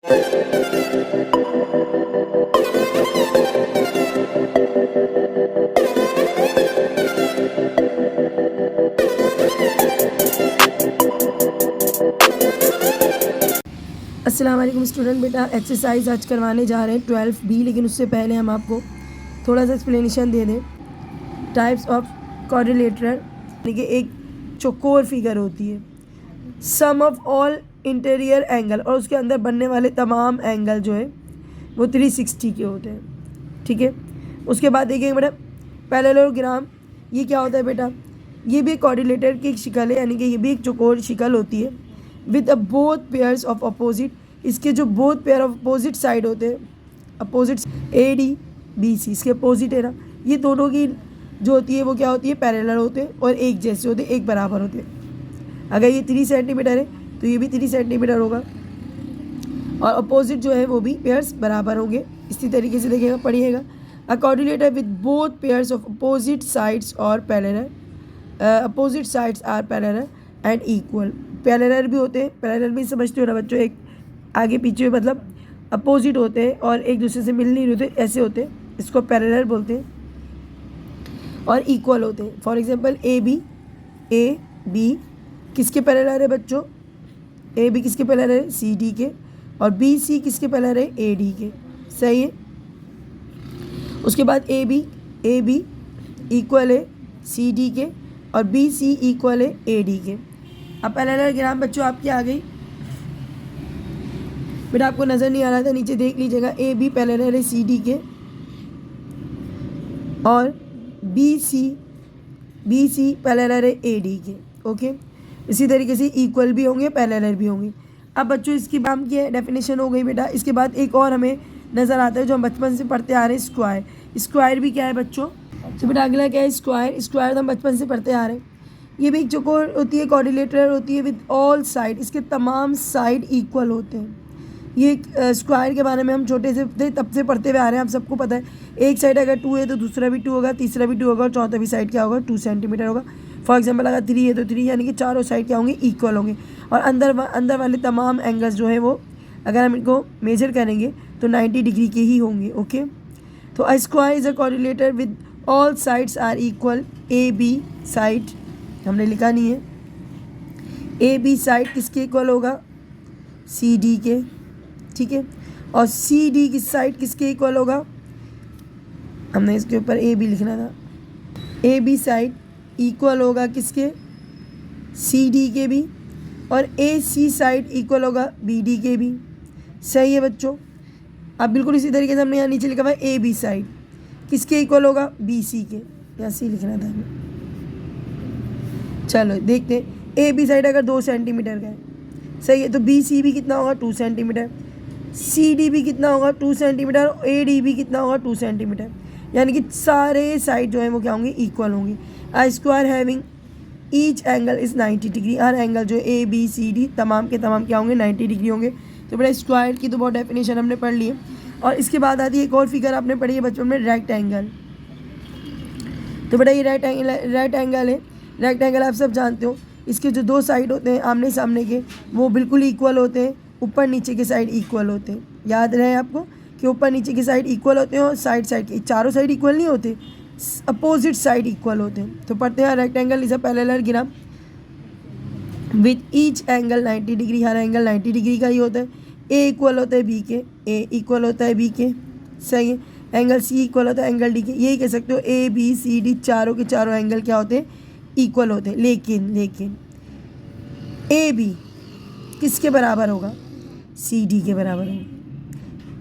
अस्सलाम वालेकुम स्टूडेंट। बेटा एक्सरसाइज आज करवाने जा रहे हैं 12B, लेकिन उससे पहले हम आपको थोड़ा सा एक्सप्लेनेशन दे दें। टाइप्स ऑफ क्वाड्रिलेटरल, यानी कि एक चौकोर फिगर होती है, सम ऑफ ऑल इंटीरियर एंगल, और उसके अंदर बनने वाले तमाम एंगल जो है वो 360 के होते हैं। ठीक है, उसके बाद देखिए बेटा पैरेललोग्राम, ये क्या होता है बेटा? ये भी क्वाड्रिलेटर की एक शिकल है, यानी कि ये भी एक चौकोर शिकल होती है with both pairs of opposite. इसके जो both pair of opposite side होते हैं, अपोजिट ADBC, इसके अपोजिट है ना, ये दोनों की जो होती है वो क्या होती है? पैरेलल होते हैं और एक जैसे होते हैं, एक बराबर होते हैं। अगर ये 3 सेंटीमीटर है तो ये भी 3 सेंटीमीटर होगा, और अपोजिट जो है वो भी पेयर्स बराबर होंगे। इसी तरीके से देखिएगा, पढ़िएगा। A quadrilateral with both pairs of opposite sides और parallel, opposite sides are parallel and equal. Parallel भी होते हैं, पैरेलल भी समझते हो ना बच्चों, एक आगे पीछे मतलब अपोजिट होते हैं और एक दूसरे से मिल नहीं होते, ऐसे होते हैं, इसको पैरेलल बोलते हैं। और इक्वल होते हैं। फॉर एग्जांपल ए बी किसके पैरेलल है बच्चों? AB किसके पैरेलल है? CD के। और BC किसके पैरेलल है? AD के। सही है। उसके बाद AB इक्वल है CD के और BC इक्वल है AD के। अब पैरेललोग्राम बच्चों आपकी आ गई। बेटा आपको नज़र नहीं आ रहा था, नीचे देख लीजिएगा। AB पैरेलल है CD के और BC पैरेलल है AD के। ओके, इसी तरीके से इक्वल भी होंगे, पैरेलल भी होंगे। अब बच्चों इसकी नाम की डेफिनेशन हो गई बेटा। इसके बाद एक और हमें नज़र आता है जो हम बचपन से पढ़ते आ रहे हैं, स्क्वायर। स्क्वायर भी क्या है बच्चों? तो बेटा अगला क्या है? स्क्वायर। स्क्वायर तो हम बचपन से पढ़ते आ रहे हैं। ये भी एक चौकोर होती है, क्वाड्रिलेटरल होती है विद ऑल साइड, इसके तमाम साइड इक्वल होते हैं। ये स्क्वायर के बारे में हम छोटे से थे तब से पढ़ते हुए आ रहे हैं, आप सबको पता है। एक साइड अगर 2 है तो दूसरा भी 2 होगा, तीसरा भी 2 होगा, और चौथा भी साइड क्या होगा? 2 सेंटीमीटर होगा। फॉर एग्जांपल अगर 3 है तो 3, यानी कि चारों साइड क्या होंगे? इक्वल होंगे। और अंदर वाले तमाम एंगल्स जो है वो अगर हम इनको मेजर करेंगे तो 90 डिग्री के ही होंगे। ओके, तो a square is a quadrilateral with all sides are equal. AB side हमने लिखा नहीं है। AB साइड किसके इक्वल होगा? CD के। ठीक है, और CD की साइड किसके इक्वल होगा? हमने इसके ऊपर AB लिखना था। AB साइड इक्वल होगा किसके? CD के भी। और AC साइड इक्वल होगा BD के भी। सही है बच्चों। अब बिल्कुल इसी तरीके से हमने यहाँ नीचे लिखा हुआ है AB साइड किसके इक्वल होगा? BC के। यहाँ C लिखना था हमें। चलो देखते हैं। AB साइड अगर 2 सेंटीमीटर का है, सही है, तो BC भी कितना होगा? 2 सेंटीमीटर। CD भी कितना होगा? 2 सेंटीमीटर। और AD भी कितना होगा? 2 सेंटीमीटर। यानी कि सारे साइड जो है वो क्या होंगे? इक्वल होंगे। A square having each angle is 90 degree. Her angle जो ABCD तमाम के तमाम क्या होंगे? 90 डिग्री होंगे। तो बेटा स्क्वायर की तो बहुत डेफिनेशन हमने पढ़ ली है। और इसके बाद आती है एक और फिगर आपने पढ़ी है बचपन में, रेक्टेंगल। तो बेटा ये राइट एंगल है। रेक्टेंगल आप सब जानते हो, इसके जो 2 साइड होते हैं आमने सामने के वो बिल्कुल इक्वल होते हैं, ऊपर नीचे के साइड इक्वल होते हैं। याद रहे आपको कि ऊपर नीचे के साइड इक्वल होते हैं और साइड के चारों साइड इक्वल नहीं होते, अपोजिट साइड इक्वल होते हैं। तो पढ़ते हैं rectangle is a parallelogram with each angle 90 degree. Her angle 90 degree का ही होता है। A इक्वल होता है B के, A इक्वल होता है B के। सही है। एंगल C इक्वल होता है एंगल D के। यही कह सकते हो ABCD चारों के चारों एंगल क्या होते हैं? इक्वल होते हैं। लेकिन AB किसके बराबर होगा? CD के बराबर होगा।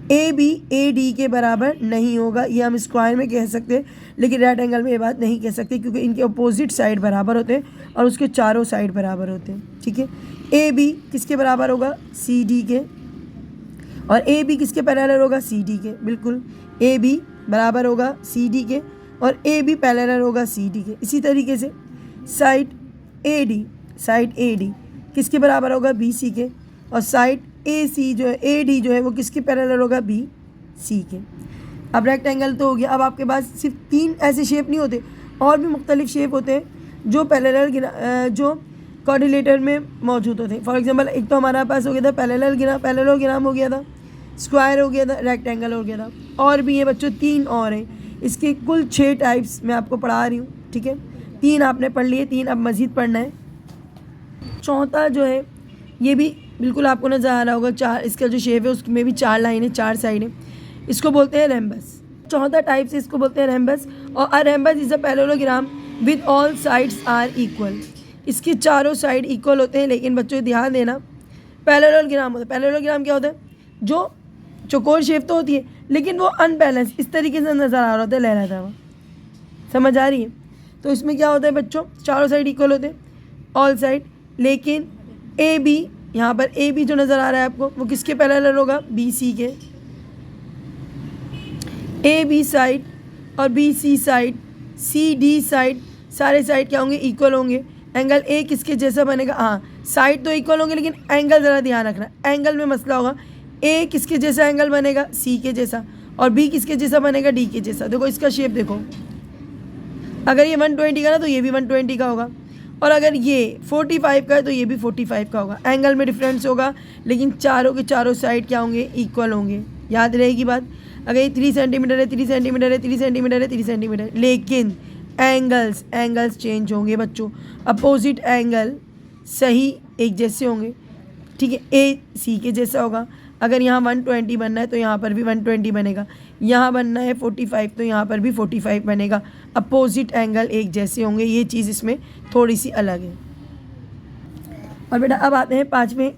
AB AD के बराबर नहीं होगा। ये हम स्क्वायर में कह सकते हैं, लेकिन राइट एंगल में ये बात नहीं कह सकते, क्योंकि इनके अपोजिट साइड बराबर होते हैं और उसके चारों साइड बराबर होते हैं। ठीक है, AB किसके बराबर होगा? CD के। और AB किसके पैरेलल होगा? CD के। बिल्कुल, AB बराबर होगा CD के और AB पैरेलल होगा CD के। इसी तरीके से साइड AD किसके बराबर होगा? BC के। और साइड AC जो है, AD जो है वो किसके पैरेलल होगा? BC के। अब रेक्टेंगल तो हो गया। अब आपके पास सिर्फ 3 ऐसे शेप नहीं होते, और भी मुख्तलिफ शेप होते हैं जो पैरेलल जो कोऑर्डिनेटर में मौजूद होते हैं। फॉर एग्जांपल एक तो हमारे पास हो गया था पैरेललोग्राम हो गया था, स्क्वायर हो गया था, रेक्टेंगल हो गया था, और भी है बच्चों 3 और हैं। इसके कुल 6 टाइप्स मैं आपको पढ़ा रही हूँ, ठीक है। 3 आपने पढ़ लिए, 3 अब मज़ीद पढ़ना है। चौथा जो है ये भी बिल्कुल आपको नज़र आ रहा होगा, 4 इसका जो शेप है उसमें भी 4 लाइनें 4 साइडें, इसको बोलते हैं रेम्बस। चौथा टाइप से इसको बोलते हैं रेम्बस। और a rhombus is a parallelogram with all sides are equal. इसके चारों साइड इक्वल होते हैं, लेकिन बच्चों ध्यान देना पैरेललोग्राम होता है। पैरेललोग्राम क्या होता है? जो चौकोर शेप तो होती है लेकिन वो अनबैलेंस इस तरीके से नज़र आ रहा होता है, लहराता हुआ। समझ आ रही है? तो इसमें क्या होता है बच्चों, चारों साइड इक्वल होते हैं, ऑल साइड, लेकिन ए बी, यहाँ पर ए बी जो नज़र आ रहा है आपको वो किसके पैरेलल होगा? बी सी के। ए बी साइड और B C side, C D side, सारे साइड क्या होंगे? इक्वल होंगे। एंगल ए किसके जैसा बनेगा? हाँ, साइड तो इक्वल होंगे लेकिन एंगल ज़रा ध्यान रखना, एंगल में मसला होगा। ए किसके जैसा एंगल बनेगा? सी के जैसा। और बी किसके जैसा बनेगा? डी के जैसा। देखो इसका शेप देखो, अगर ये 120 का ना तो ये भी 120 का होगा, और अगर ये 45 का है तो ये भी 45 का होगा। एंगल में डिफरेंस होगा लेकिन चारों के चारों साइड क्या होंगे? इक्वल होंगे। याद रहेगी बात। अगर ये 3 सेंटीमीटर है, 3 सेंटीमीटर है, 3 सेंटीमीटर है, 3 सेंटीमीटर, लेकिन एंगल्स चेंज होंगे बच्चों। अपोजिट एंगल सही एक जैसे होंगे, ठीक है। ए सी के जैसा होगा। अगर यहाँ 120 बनना है तो यहाँ पर भी 120 बनेगा, यहाँ बनना है 45 तो यहाँ पर भी 45 बनेगा। अपोजिट एंगल एक जैसे होंगे, ये चीज़ इसमें थोड़ी सी अलग है। और बेटा अब आते हैं 5वें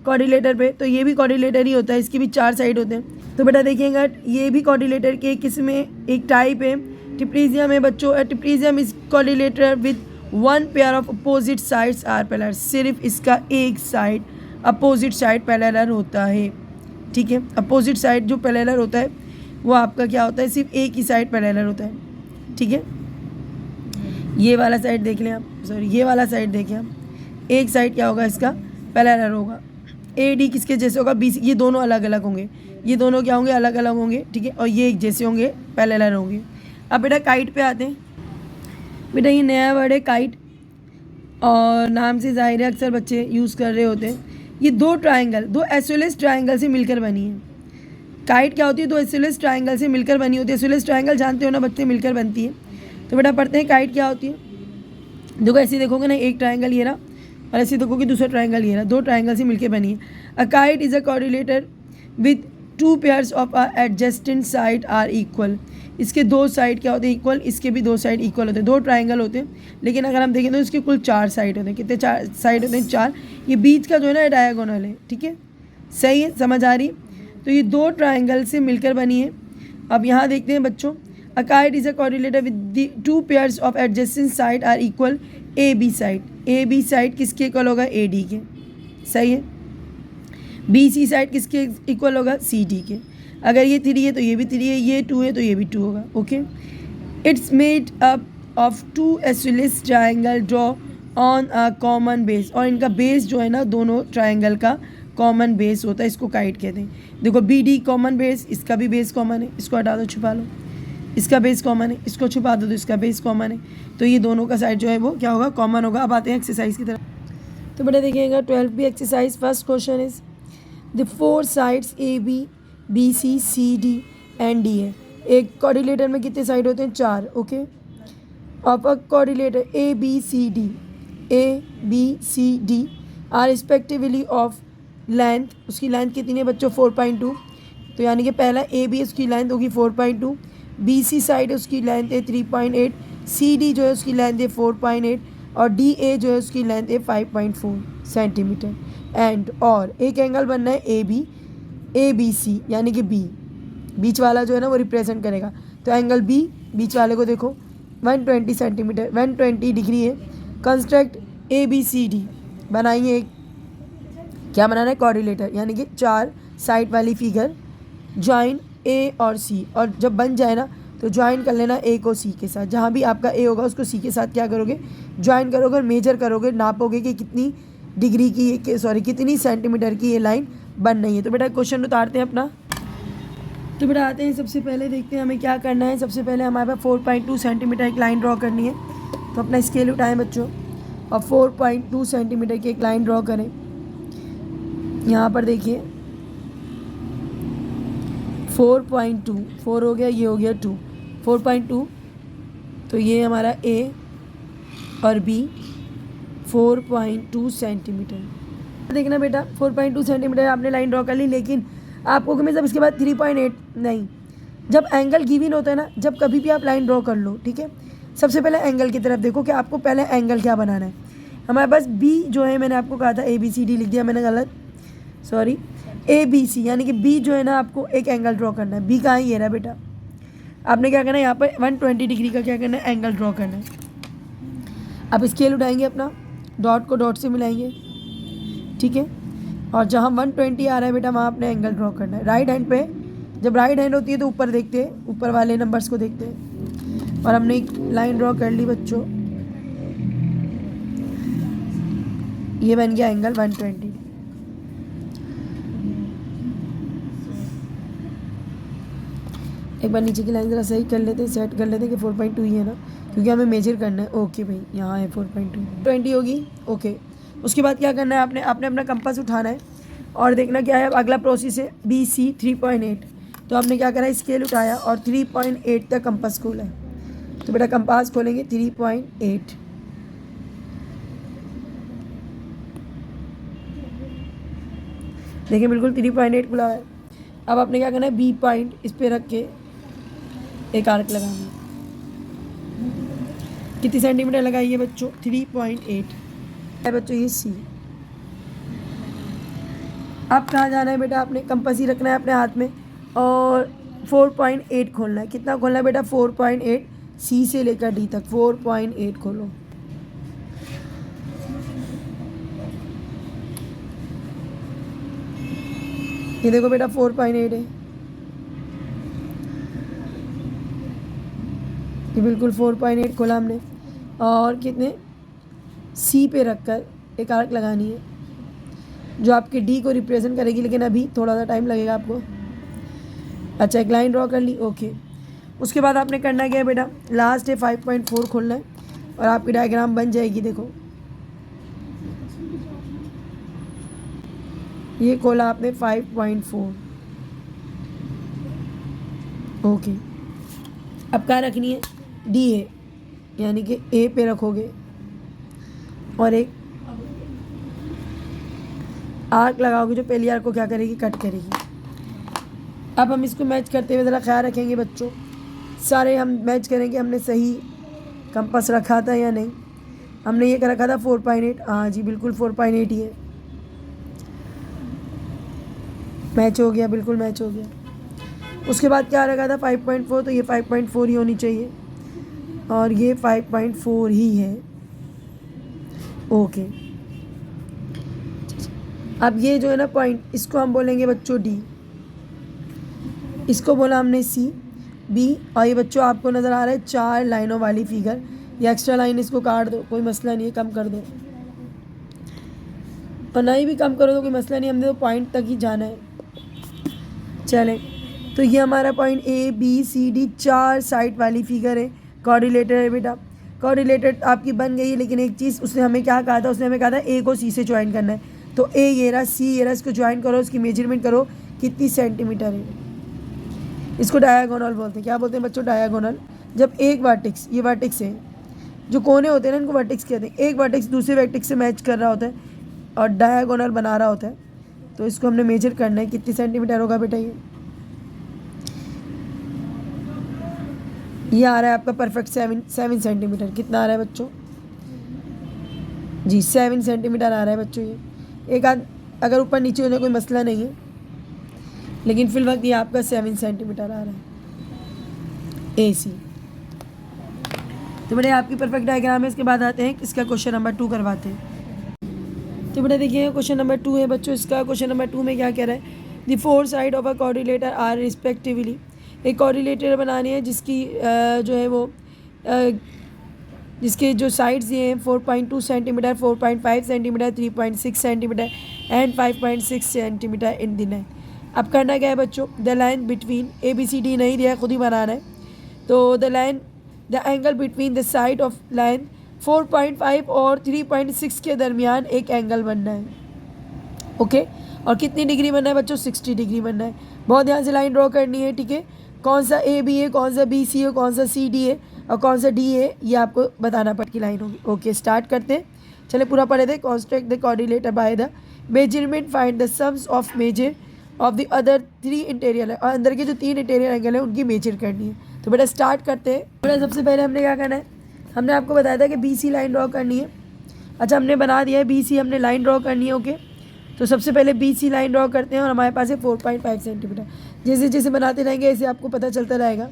कोऑर्डिनेटर पे। तो ये भी कोऑर्डिनेटर ही होता है, इसकी भी 4 साइड होते हैं। तो बेटा देखिएगा, ये भी कोऑर्डिनेटर के किसमें एक टाइप है, ट्रिपीजियम है बच्चों। Trapezium is quadrilateral with 1 pair of opposite sides are parallel. सिर्फ इसका एक साइड अपोजिट साइड पैरेलल होता है, ठीक है। अपोजिट साइड जो पैरेलल होता है वो आपका क्या होता है? सिर्फ एक ही साइड पैरेलल होता है, ठीक है। ये वाला साइड देख लें आप, सॉरी ये वाला साइड देखें आप, एक साइड क्या होगा इसका? पैरेलल होगा। ए डी किसके जैसे होगा? B C. ये दोनों अलग अलग होंगे, ये दोनों क्या होंगे? अलग अलग होंगे, ठीक है। और ये एक जैसे होंगे, पैरेलल होंगे। अब बेटा काइट पे आते हैं। बेटा ये नया वर्ड है काइट, और नाम से ज़ाहिर है अक्सर बच्चे यूज़ कर रहे होते हैं। ये 2 ट्रायंगल, 2 आइसोसेलेस ट्रायंगल से मिलकर बनी है। काइट क्या होती है? 2 आइसोसेलेस ट्रायंगल से मिलकर बनी होती है। आइसोसेलेस ट्रायंगल जानते हो ना बच्चे, मिलकर बनती है। तो बेटा पढ़ते हैं काइट क्या होती है। देखो ऐसे देखोगे ना, एक ट्रायंगल ये रहा, और ऐसे देखोगे दूसरा ट्रायंगल ये रहा, 2 ट्रायंगल से मिलकर बनी है। A kite is a quadrilateral with 2 pairs of adjacent side are equal. इसके 2 साइड क्या होते हैं? इक्वल। इसके भी 2 साइड इक्वल होते हैं। 2 ट्रायंगल होते हैं, लेकिन अगर हम देखें तो इसके कुल 4 साइड होते हैं। कितने 4 साइड होते हैं? 4। ये बीच का जो है ना डायगोनल है, ठीक है। सही है, समझ आ रही है? तो ये 2 ट्रायंगल से मिलकर बनी है। अब यहाँ देखते हैं बच्चों, a kite is a quadrilateral with the 2 pairs of adjacent side are equal. A B side, A B side किसके इक्वल होगा? ए डी के। सही है। बी सी साइड किसके इक्वल होगा? सी डी के। अगर ये 3 है तो ये भी 3 है, ये 2 है तो ये भी 2 होगा, okay. It's made up of 2 isosceles triangle draw on a common base. और इनका बेस जो है ना, दोनों ट्रायंगल का कॉमन बेस होता है, इसको काइट कहते हैं। देखो बी डी कॉमन बेस, इसका भी बेस कॉमन है, इसको हटा दो, छुपा लो, इसका बेस कॉमन है, इसको छुपा दो तो इसका बेस कॉमन है। तो ये दोनों का साइड जो है वो क्या होगा? कॉमन होगा। अब आते हैं एक्सरसाइज की तरफ। तो बेटा देखिएगा 12 exercise. First question is the 4 sides A B, B C, C D and D है। एक कोऑर्डिनेटर में कितने साइड होते हैं? 4, okay. Of a quadrilateral A B C D, A B C D are respectively of length, उसकी length कितनी है बच्चों? 4.2। तो यानी कि पहला ए बी उसकी लेंथ होगी 4.2, बी सी साइड है उसकी लेंथ है 3.8, सी डी जो है उसकी लेंथ है 4.8, और डी ए जो है उसकी लेंथ है 5.4 सेंटीमीटर। एंड और एक एंगल बनना है ए बी सी, यानी कि बी बीच वाला जो है ना वो रिप्रेजेंट करेगा। तो एंगल बी बीच वाले को देखो 120 सेंटीमीटर, 120 डिग्री है। Construct A B C D, बनाइए एक, क्या बनाना है? कोऑर्डिनेटर, यानी कि 4 साइड वाली फिगर। ज्वाइन ए और सी, और जब बन जाए ना तो ज्वाइन कर लेना ए को सी के साथ। जहाँ भी आपका ए होगा उसको सी के साथ क्या करोगे? ज्वाइन करोगे और मेजर करोगे, नापोगे कि कितनी डिग्री की, सॉरी कितनी सेंटीमीटर की ये लाइन बन रही है। तो बेटा क्वेश्चन उतारते हैं अपना। तो बेटा आते हैं, सबसे पहले देखते हैं हमें क्या करना है। सबसे पहले हमारे पास 4.2 सेंटीमीटर एक लाइन ड्रॉ करनी है। तो अपना स्केल उठाएं बच्चों, और 4.2 सेंटीमीटर की एक लाइन ड्रॉ करें। यहाँ पर देखिए 4.2, 4 हो गया, ये हो गया 2, 4.2, तो ये हमारा ए और बी 4.2 सेंटीमीटर। देखना बेटा 4.2 सेंटीमीटर आपने लाइन ड्रॉ कर ली, लेकिन आपको कि मतलब इसके बाद 3.8 नहीं, जब एंगल गिवन होता है ना, जब कभी भी आप लाइन ड्रॉ कर लो, ठीक है, सबसे पहले एंगल की तरफ देखो कि आपको पहले एंगल क्या बनाना है। हमारे पास बी जो है, मैंने आपको कहा था ए बी सी डी लिख दिया मैंने गलत, सॉरी, ए बी सी, यानी कि बी जो है ना आपको एक एंगल ड्रॉ करना है। बी कहाँ है, ये रहा बेटा। आपने क्या करना है, यहाँ पर 120 डिग्री का क्या करना है, एंगल ड्रॉ करना है। आप स्केल उठाएंगे अपना, डॉट को डॉट से मिलाएंगे, ठीक है, और जहाँ 120 आ रहा है बेटा वहाँ आपने एंगल ड्रॉ करना है। राइट हैंड पे, जब राइट हैंड होती है तो ऊपर देखते हैं, ऊपर वाले नंबर्स को देखते हैं, और हमने एक लाइन ड्रॉ कर ली बच्चों, ये बन गया एंगल 120। एक बार नीचे की लाइन ज़रा सही कर लेते, सेट कर लेते कि 4.2 ही है ना, क्योंकि हमें मेजर करना है। ओके भाई, यहाँ है 4.2, 20 होगी। ओके, उसके बाद क्या करना है, आपने अपना कंपास उठाना है और देखना क्या है। अगला प्रोसेस है बी सी 3.8, तो आपने क्या करा, स्केल उठाया और 3.8 तक कंपास खोला है। तो बेटा कंपास खोलेंगे 3.8, देखिए बिल्कुल 3.8 खुला है। अब आपने क्या करना है, बी पॉइंट इस पर रख के एक आर्क लगाना है। कितनी सेंटीमीटर लगाइए बच्चों, 3.8 है बच्चों, ये सी। अब कहाँ जाना है बेटा, आपने कंपास ही रखना है अपने हाथ में और 4.8 खोलना है। कितना खोलना है बेटा, 4.8, सी से लेकर डी तक 4.8 खोलो। ये देखो बेटा 4.8 है, ये बिल्कुल 4.8 खोला हमने, और कितने, सी पे रखकर एक आर्क लगानी है जो आपके डी को रिप्रेजेंट करेगी, लेकिन अभी थोड़ा सा टाइम लगेगा आपको। अच्छा, एक लाइन ड्रॉ कर ली। ओके, उसके बाद आपने करना क्या है बेटा, लास्ट है 5.4 खोलना है और आपकी डायग्राम बन जाएगी। देखो ये खोला आपने 5.4। ओके, अब क्या रखनी है, डी है, यानी कि ए पे रखोगे और एक आर्क लगाओगे जो पहली आर्क को क्या करेगी, कट करेगी। अब हम इसको मैच करते हुए ज़रा ख्याल रखेंगे बच्चों, सारे हम मैच करेंगे हमने सही कंपास रखा था या नहीं। हमने ये रखा था 4.8, हाँ जी बिल्कुल 4.8 ही है, मैच हो गया, बिल्कुल मैच हो गया। उसके बाद क्या रखा था 5.4, तो ये 5.4 ही होनी चाहिए और ये 5.4 ही है। ओके, अब ये जो है ना पॉइंट, इसको हम बोलेंगे बच्चों डी, इसको बोला हमने सी, बी, और ये बच्चों आपको नज़र आ रहा है 4 लाइनों वाली फिगर। ये एक्स्ट्रा लाइन इसको काट दो, कोई मसला नहीं है, कम कर दो, और नहीं भी कम करो तो कोई मसला नहीं, हमने तो पॉइंट तक ही जाना है। चलें, तो ये हमारा point A B C D 4 side वाली फिगर है, कोऑर्डिनेटर है बेटा। कोऑर्डिनेटर आपकी बन गई है, लेकिन एक चीज़ उसने हमें क्या कहा था, उसने हमें कहा था ए को सी से ज्वाइन करना है। तो ए ये रहा, सी ये रहा, इसको ज्वाइन करो, इसकी मेजरमेंट करो कितनी सेंटीमीटर है। इसको डायगोनल बोलते हैं। क्या बोलते हैं बच्चों, डायगोनल। जब एक वर्टेक्स, ये वर्टेक्स है, जो कोने होते हैं ना इनको वर्टेक्स कहते हैं, एक वर्टेक्स दूसरे वर्टेक्स से मैच कर रहा होता है और डायगोनल बना रहा होता है, तो इसको हमने मेजर करना है कितनी सेंटीमीटर होगा बेटा। ये आ रहा है आपका परफेक्ट 7 सेंटीमीटर। कितना आ रहा है बच्चों जी, 7 सेंटीमीटर आ रहा है बच्चों। ये एक आध अगर ऊपर नीचे हो जाए कोई मसला नहीं है, लेकिन फिल वक्त ये आपका 7 सेंटीमीटर आ रहा है ए सी। तो बेटा आपकी परफेक्ट डायग्राम है। इसके बाद आते हैं इसका क्वेश्चन नंबर 2 करवाते हैं। तो बेटा देखिए क्वेश्चन नंबर 2 है बच्चों, इसका क्वेश्चन नंबर 2 में क्या कह रहा है, the 4 side of a quadrilateral are respectively. एक कोऑर्डिनेटर बनानी है जिसकी जो है वो जिसके जो साइड्स ये हैं 4.2 centimetre, 4.5 centimetre, 3.6 centimetre and 5.6 centimetre in the line. अब करना क्या है बच्चों, the line between A B C D नहीं दिया है, खुद ही बनाना है। तो the angle between the side of line 4.5 और 3.6 के दरमियान एक एंगल बनना है। ओके, और कितनी डिग्री बनना है बच्चों? 60 डिग्री बनना है। बहुत ध्यान से लाइन ड्रॉ करनी है, ठीक है। कौन सा ए बी है, कौन सा बी सी है, कौन सा सी डी है और कौन सा डी है, ये आपको बताना पड़ की लाइन होगी। ओके, स्टार्ट करते हैं। चले पूरा पढ़े थे। Construct the coordinator by the measurement, find the sums of measure of the other 3 interior है, और अंदर के जो 3 इंटीरियर एंगल है उनकी मेजर करनी है। तो बेटा स्टार्ट करते हैं। बेटा सबसे पहले हमने क्या करना है, हमने आपको बताया था कि बी सी लाइन ड्रॉ करनी है। अच्छा, हमने बना दिया है बी सी, हमने लाइन ड्रॉ करनी है। ओके, तो सबसे पहले बी सी लाइन ड्रॉ करते हैं और हमारे पास है 4.5 सेंटीमीटर। जैसे जैसे बनाते रहेंगे ऐसे आपको पता चलता रहेगा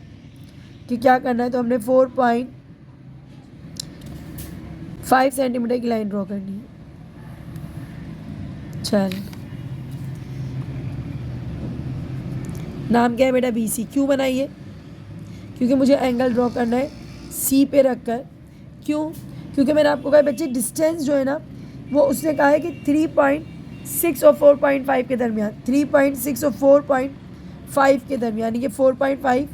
कि क्या करना है। तो हमने 4.5 सेंटीमीटर की लाइन ड्रॉ करनी है। चल, नाम क्या है बेटा? B C. क्यों बनाइए? क्योंकि मुझे एंगल ड्रॉ करना है सी पे रखकर। क्यों? क्योंकि मैंने आपको कहा बच्चे डिस्टेंस जो है ना, वो उसने कहा है कि 3.6 और 4.5 के दरमियान, 3.6 और 4.5 के दरमियान, ये 4.5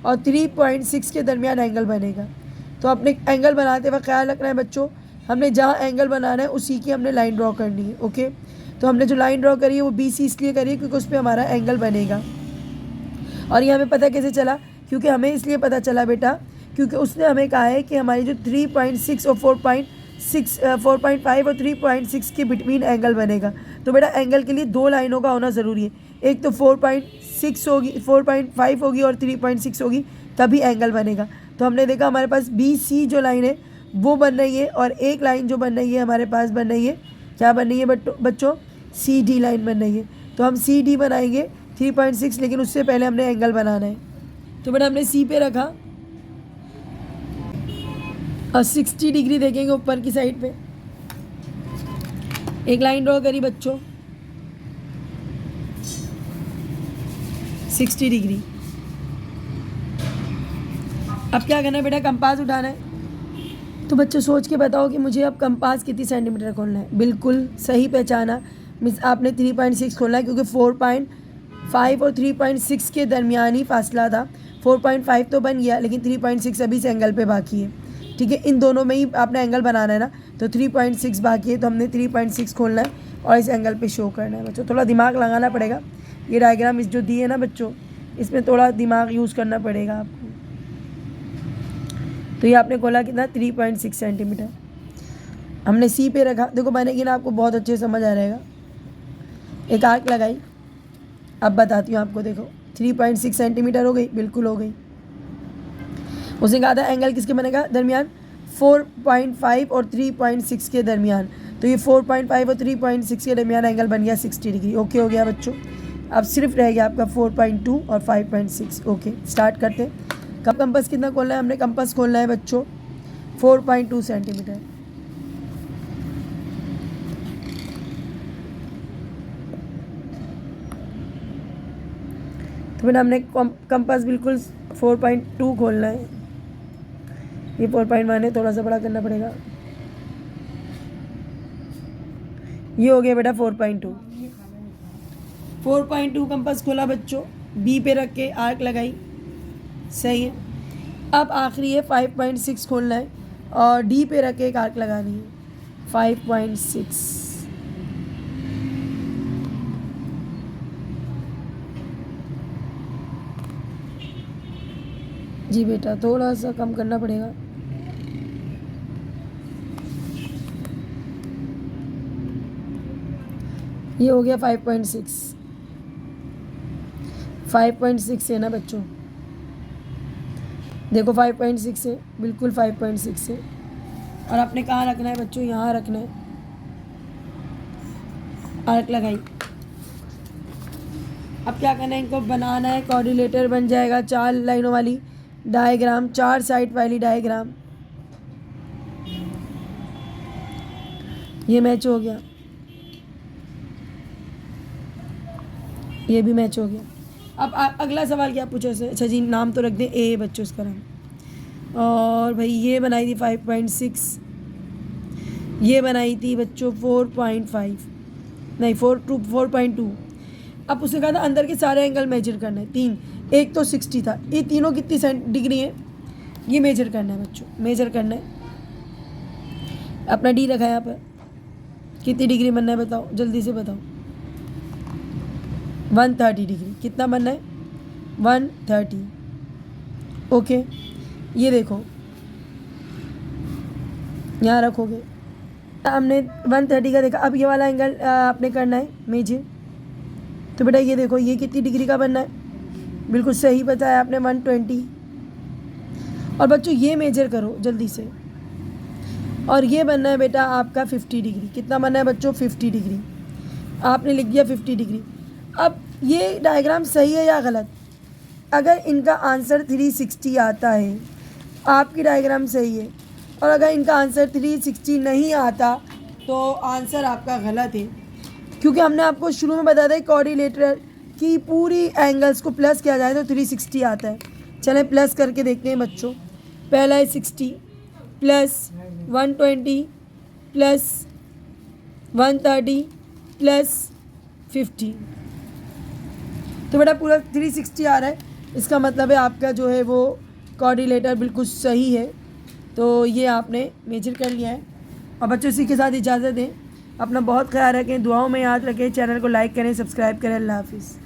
और 3.6 के दरमियान एंगल बनेगा। तो अपने एंगल बनाते वक्त ख्याल रखना है बच्चों, हमने जहाँ एंगल बनाना है उसी की हमने लाइन ड्रॉ करनी है। ओके, तो हमने जो लाइन ड्रॉ करी है वो बी सी इसलिए करी है क्योंकि उस पर हमारा एंगल बनेगा। और ये हमें पता कैसे चला? क्योंकि हमें इसलिए पता चला बेटा, क्योंकि उसने हमें कहा है कि हमारी जो 3.6 और 4.5 और 3.6 के बिटवीन एंगल बनेगा। तो बेटा एंगल के लिए 2 लाइनों का होना ज़रूरी है। एक तो 4.6 होगी, 4.5 होगी और 3.6 होगी, तभी एंगल बनेगा। तो हमने देखा हमारे पास बी सी जो लाइन है वो बन रही है, और एक लाइन जो बन रही है हमारे पास बन रही है, क्या बन रही है बच्चों? सी डी लाइन बन रही है। तो हम सी डी बनाएंगे 3.6, लेकिन उससे पहले हमने एंगल बनाना है। तो बेटा हमने सी पे रखा और 60 डिग्री देखेंगे ऊपर की साइड पे। एक लाइन ड्रॉ करी बच्चों 60 डिग्री। अब क्या करना है बेटा? कंपास उठाना है। तो बच्चों सोच के बताओ कि मुझे अब कंपास कितनी सेंटीमीटर खोलना है। बिल्कुल सही पहचाना, मिस आपने 3.6 खोलना है, क्योंकि 4.5 और 3.6 के दरमियान ही फासला था। 4.5 तो बन गया, लेकिन 3.6 अभी इस एंगल पे बाकी है, ठीक है। इन दोनों में ही आपने एंगल बनाना है ना, तो 3.6 बाकी है। तो हमने 3.6 खोलना है और इस एंगल पे शो करना है बच्चों। थोड़ा दिमाग लगाना पड़ेगा। ये डायग्राम इस जो दी है ना बच्चों, इसमें थोड़ा दिमाग यूज़ करना पड़ेगा आपको। तो ये आपने खोला कितना? 3.6 सेंटीमीटर। हमने सी पे रखा, देखो बनेगी ना, आपको बहुत अच्छे समझ आ जाएगा। एक आर्क लगाई, अब बताती हूँ आपको। देखो 3.6 सेंटीमीटर हो गई, बिल्कुल हो गई। उसने कहा था एंगल किसके बनेगा? दरमियान 4.5 और 3.6 के दरमियान। तो ये 4.5 और 3.6 के दरमियान एंगल बन गया 60 डिग्री। ओके हो गया बच्चों। अब सिर्फ रह गया आपका 4.2 और 5.6। ओके, स्टार्ट करते हैं। कब कंपास कितना खोलना है? हमने कंपास खोलना है बच्चों 4.2 सेंटीमीटर। तो फिर हमने कंपास बिल्कुल 4.2 खोलना है। ये 4.1 है, थोड़ा सा बड़ा करना पड़ेगा। ये हो गया बेटा 4.2 कंपास खोला बच्चों, बी पे रख के आर्क लगाई, सही है। अब आखिरी है 5.6 खोलना है और डी पे रख के एक आर्क लगानी है 5.6। जी बेटा थोड़ा सा कम करना पड़ेगा। ये हो गया 5.6 है ना बच्चों, देखो 5.6 है, बिल्कुल 5.6 है। और आपने कहाँ रखना है बच्चों? यहाँ रखना है। आर्क लगाई। अब क्या करना है? इनको बनाना है, कोऑर्डिनेटर बन जाएगा 4 लाइनों वाली डायग्राम, 4 साइड वाली डायग्राम। ये मैच हो गया, ये भी मैच हो गया। अब अगला सवाल क्या पूछो से? अच्छा जी, नाम तो रख दें ए बच्चों इसका नाम। और भाई ये बनाई थी 5.6, ये बनाई थी बच्चों 4.5, नहीं 4.2। अब उसने कहा था अंदर के सारे एंगल मेजर करना है 3, एक तो 60 था, ये तीनों कितनी डिग्री है ये मेजर करना है बच्चों, मेजर करना है। अपना डी रखा है यहाँ पर, कितनी डिग्री बनना है बताओ, जल्दी से बताओ। 130 डिग्री। कितना बनना है? 130। ओके, ये देखो यहाँ रखोगे, हमने 130 का देखा। अब ये वाला एंगल आपने करना है मेजर। तो बेटा ये देखो, ये कितनी डिग्री का बनना है? बिल्कुल सही बताया आपने, 120। और बच्चों ये मेजर करो जल्दी से। और ये बनना है बेटा आपका 50 डिग्री। कितना बनना है बच्चों? 50 डिग्री। आपने लिख दिया 50 डिग्री। अब ये डायग्राम सही है या गलत? अगर इनका आंसर 360 आता है, आपकी डायग्राम सही है। और अगर इनका आंसर 360 नहीं आता तो आंसर आपका गलत है, क्योंकि हमने आपको शुरू में बताया था कोऑर्डिनेटर की पूरी एंगल्स को प्लस किया जाए तो 360 आता है। चलें प्लस करके देखते हैं बच्चों। पहला है 60 प्लस 120 प्लस 130 प्लस 50। तो बेटा पूरा 360 आ रहा है, इसका मतलब है आपका जो है वो कोऑर्डिनेटर बिल्कुल सही है। तो ये आपने मेजर कर लिया है। और बच्चों इसी के साथ इजाज़त दें। अपना बहुत ख्याल रखें, दुआओं में याद रखें, चैनल को लाइक करें, सब्सक्राइब करें। अल्लाह हाफिज़।